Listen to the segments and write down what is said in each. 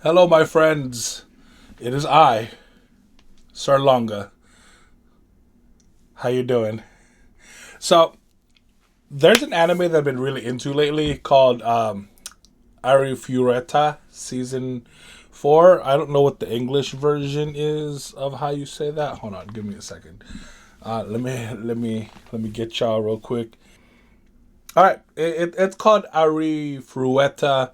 Hello, my friends. It is I, Sir Longa. How you doing? So, there's an anime that I've been really into lately called Arifureta Season 4. I don't know what the English version is of how you say that. Hold on, give me a second. Let me get y'all real quick. All right, it's called Arifureta.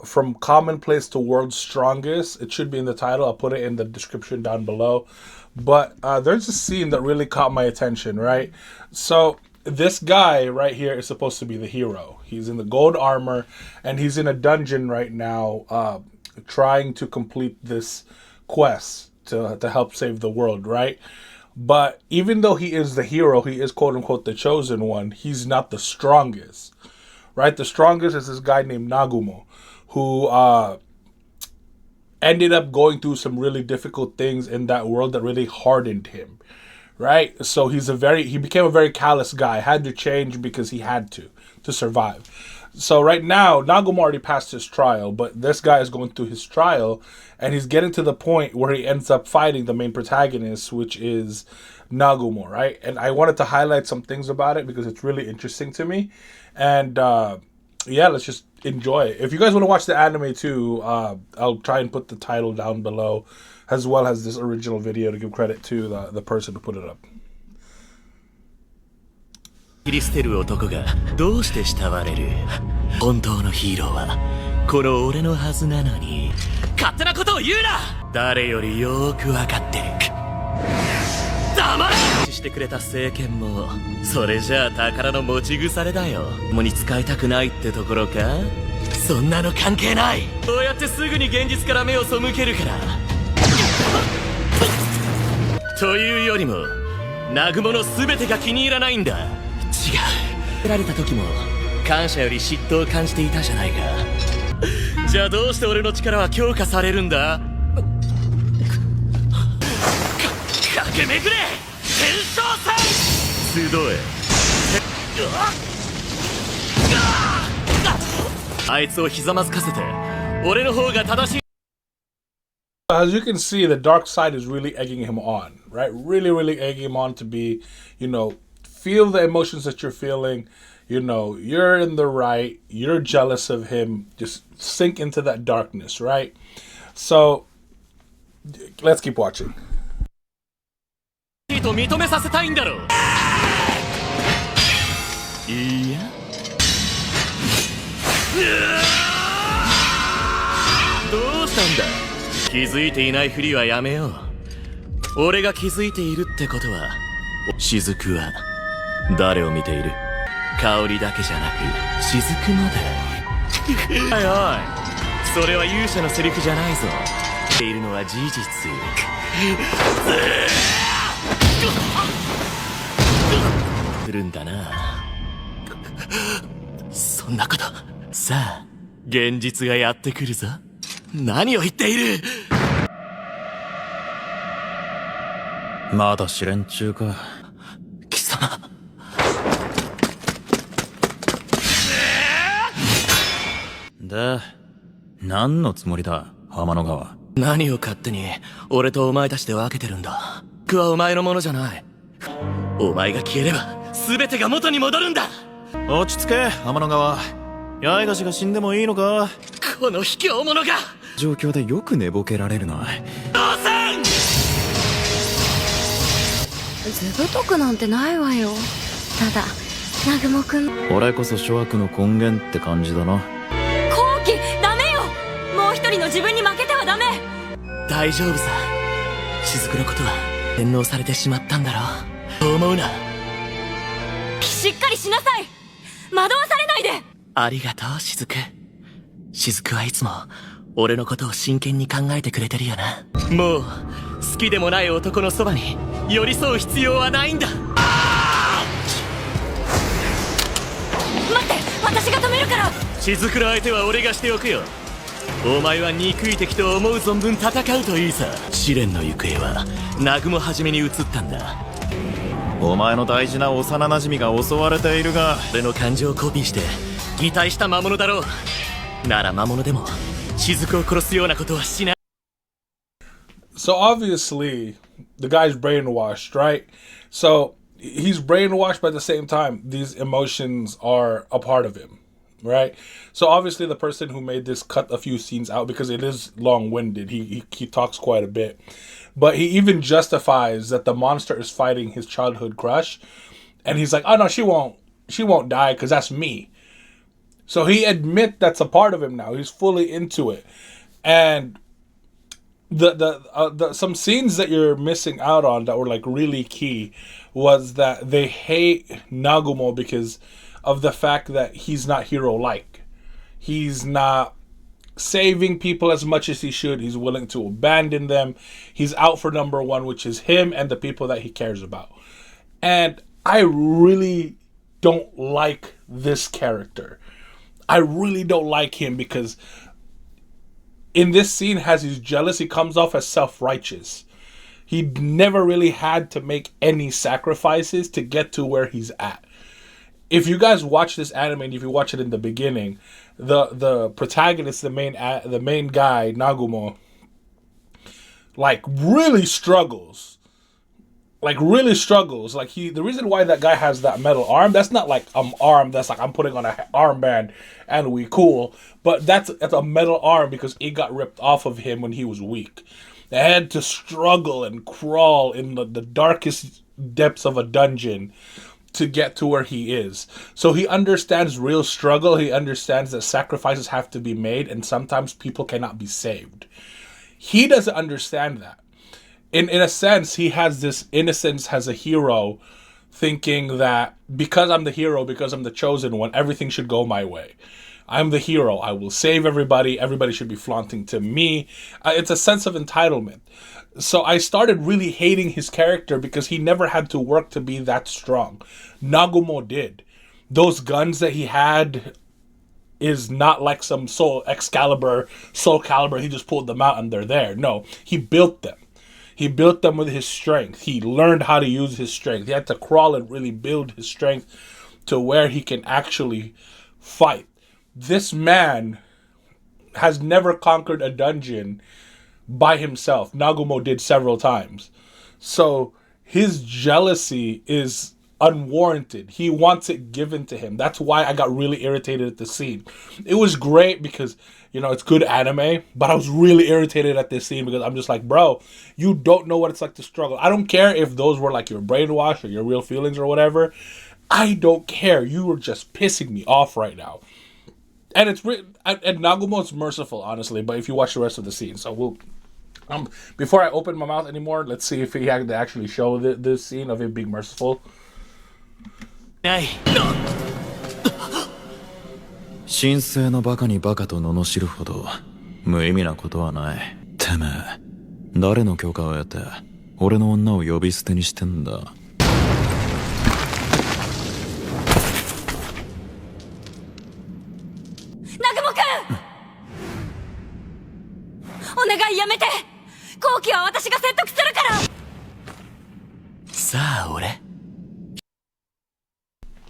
From Commonplace to World's Strongest. It should be in the title. I'll put it in the description down below. But there's a scene that really caught my attention, right? So this guy right here is supposed to be the hero. He's in the gold armor, and he's in a dungeon right now trying to complete this quest to help save the world, right? But even though he is the hero, he is quote-unquote the chosen one, he's not the strongest. Right, the strongest is this guy named Nagumo, who ended up going through some really difficult things in that world that really hardened him. Right, so he became a very callous guy. Had to change because he had to survive. So right now, Nagumo already passed his trial, but this guy is going through his trial, and he's getting to the point where he ends up fighting the main protagonist, which is Nagumo, right? And I wanted to highlight some things about it because it's really interesting to me. And yeah, let's just enjoy it. If you guys want to watch the anime too, I'll try and put the title down below, as well as this original video to give credit to the person who put it up. 切り捨てる男がどうして慕われる？本当のヒーローはこの俺のはずなのに勝手なことを言うな！誰よりよーくわかってる。黙れ！してくれた政権もそれじゃあ宝の持ち腐れだよ。もに使いたくないってところか？そんなの関係ない。こうやってすぐに現実から目を背けるから。というよりも南雲の全てが気に入らないんだ。違う。得られた時も感謝より嫉妬を感じていたじゃないか。じゃあどうして俺の力は強化されるんだ？駆け巡れ！天正戦！集え。あいつをひざまずかせて俺の方が正しい。As you can see, the dark side is really egging him on, right? Really egging him on to be, feel the emotions that you're feeling. You're in the right. You're jealous of him. Just sink into that darkness, right? So, let's keep watching. と認めさせたいんだろう。いや。どうしたんだ？気づいていないふりはやめよう。俺が気づいているってことは、雫は誰を見ている？香りだけじゃなく雫まで。おいおい、それは勇者のセリフじゃないぞ。言っているのは事実。するんだな。そんなこと。さあ、現実がやってくるぞ。何を言っている？まだ試練中か。貴様。で、何のつもりだ、天の川。何を勝手に俺とお前たちで分けてるんだ。僕はお前のものじゃない。お前が消えれば全てが元に戻るんだ。落ち着け、天の川。八重樫が死んでもいいのか？この卑怯者が。状況でよく寝ぼけられるな。どうせん！ずぶとくなんてないわよ。ただ、南雲くん。俺こそ諸悪の根源って感じだな。後期ダメよ。もう一人の自分に負けてはダメ。大丈夫さ。雫のことは洗脳されてしまったんだろう。そう思うな。しっかりしなさい。惑わされないで。ありがとう、雫。雫はいつも俺のことを真剣に考えてくれてるよな。もう好きでもない男のそばに寄り添う必要はないんだ。待って、私が止めるから。雫の相手は俺がしておくよ。お前は憎い敵と思う存分戦うといいさ。試練の行方は南雲はじめに移ったんだ。お前の大事な幼馴染が襲われているが、俺の感情をコピーして擬態した魔物だろう。なら魔物でも雫を殺すようなことはしない。 So obviously, the guy's brainwashed, right? So he's brainwashed, but at the same time, these emotions are a part of him, right? So obviously, the person who made this cut a few scenes out because it is long-winded. He talks quite a bit, but he even justifies that the monster is fighting his childhood crush, and he's like, "Oh no, she won't die because that's me." So he admit that's a part of him now. He's fully into it, and the some scenes that you're missing out on that were like really key was that they hate Nagumo because of the fact that he's not hero like. He's not saving people as much as he should. He's willing to abandon them. He's out for number one, which is him and the people that he cares about. And I really don't like this character. I really don't like him because in this scene, as he's jealous, he comes off as self-righteous. He never really had to make any sacrifices to get to where he's at. If you guys watch this anime and if you watch it in the beginning, the protagonist, the main guy, Nagumo, like really struggles. Like really struggles. Like the reason why that guy has that metal arm, that's not like arm that's like I'm putting on an armband and we cool. But that's a metal arm because it got ripped off of him when he was weak. They had to struggle and crawl in the darkest depths of a dungeon to get to where he is. So he understands real struggle. He understands that sacrifices have to be made and sometimes people cannot be saved. He doesn't understand that. In a sense, he has this innocence as a hero, thinking that because I'm the hero, because I'm the chosen one, everything should go my way. I'm the hero. I will save everybody. Everybody should be flaunting to me. It's a sense of entitlement. So I started really hating his character because he never had to work to be that strong. Nagumo did. Those guns that he had is not like some Soul Calibur. He just pulled them out and they're there. No, he built them. He built them with his strength. He learned how to use his strength. He had to crawl and really build his strength to where he can actually fight. This man has never conquered a dungeon by himself. Nagumo did several times. So his jealousy is unwarranted. He wants it given to him. That's why I got really irritated at the scene. It was great because, you know, it's good anime, but I was really irritated at this scene because I'm just like, bro, you don't know what it's like to struggle. I don't care if those were like your brainwash or your real feelings or whatever. I don't care. You were just pissing me off right now. And it's and Nagumo's merciful, honestly, but if you watch the rest of the scene. So we'll before I open my mouth anymore, let's see if he had to actually show this scene of him being merciful. 神聖のバカにバカと罵るほど無意味なことはない。てめえ、誰の許可を得て俺の女を呼び捨てにしてんだ。南雲くん、お願いやめて。後期は私が説得するから。さあ俺。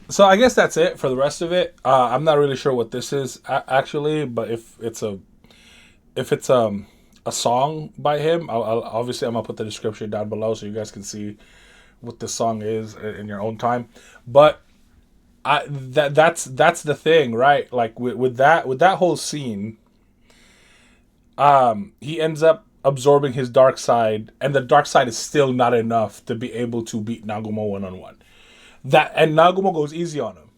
So I guess that's it for the rest of it. I'm not really sure what this is actually, but if it's a song by him, I'll obviously I'm gonna put the description down below so you guys can see what the song is in your own time. But that's the thing, right? Like with that whole scene, he ends up absorbing his dark side, and the dark side is still not enough to be able to beat Nagumo one-on-one. And Nagumo goes easy on him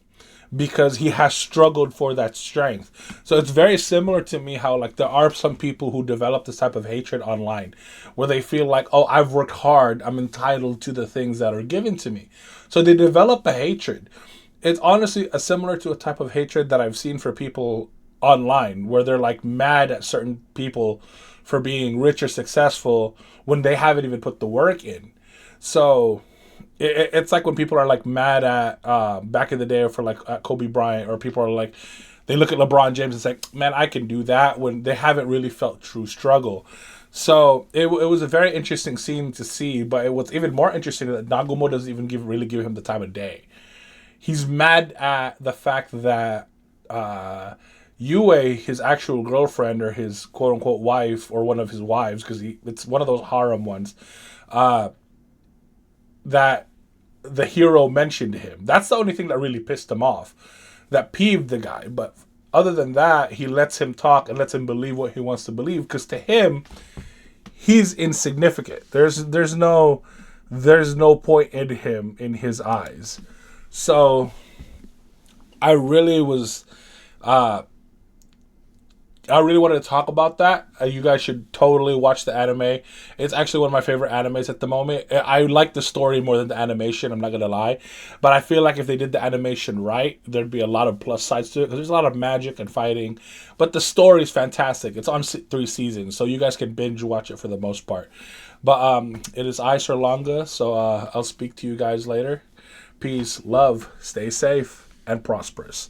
because he has struggled for that strength. So it's very similar to me how like there are some people who develop this type of hatred online where they feel like, oh, I've worked hard, I'm entitled to the things that are given to me. So they develop a hatred. It's honestly similar to a type of hatred that I've seen for people online where they're like mad at certain people for being rich or successful when they haven't even put the work in. So it's like when people are like mad at back in the day for like Kobe Bryant, or people are like, they look at LeBron James and say, man, I can do that, when they haven't really felt true struggle. So it was a very interesting scene to see, but what's even more interesting is that Nagumo doesn't even really give him the time of day. He's mad at the fact that Yue, his actual girlfriend or his quote unquote wife or one of his wives, because it's one of those harem ones, that the hero mentioned him. That's the only thing that really pissed him off, that peeved the guy. But other than that, he lets him talk and lets him believe what he wants to believe, because to him, he's insignificant. There's no point in him in his eyes. So I really wanted to talk about that. You guys should totally watch the anime. It's actually one of my favorite animes at the moment. I like the story more than the animation, I'm not going to lie. But I feel like if they did the animation right, there'd be a lot of plus sides to it. Because there's a lot of magic and fighting. But the story is fantastic. It's on 3 seasons, so you guys can binge watch it for the most part. But it is I, Sir Longa, so I'll speak to you guys later. Peace, love, stay safe, and prosperous.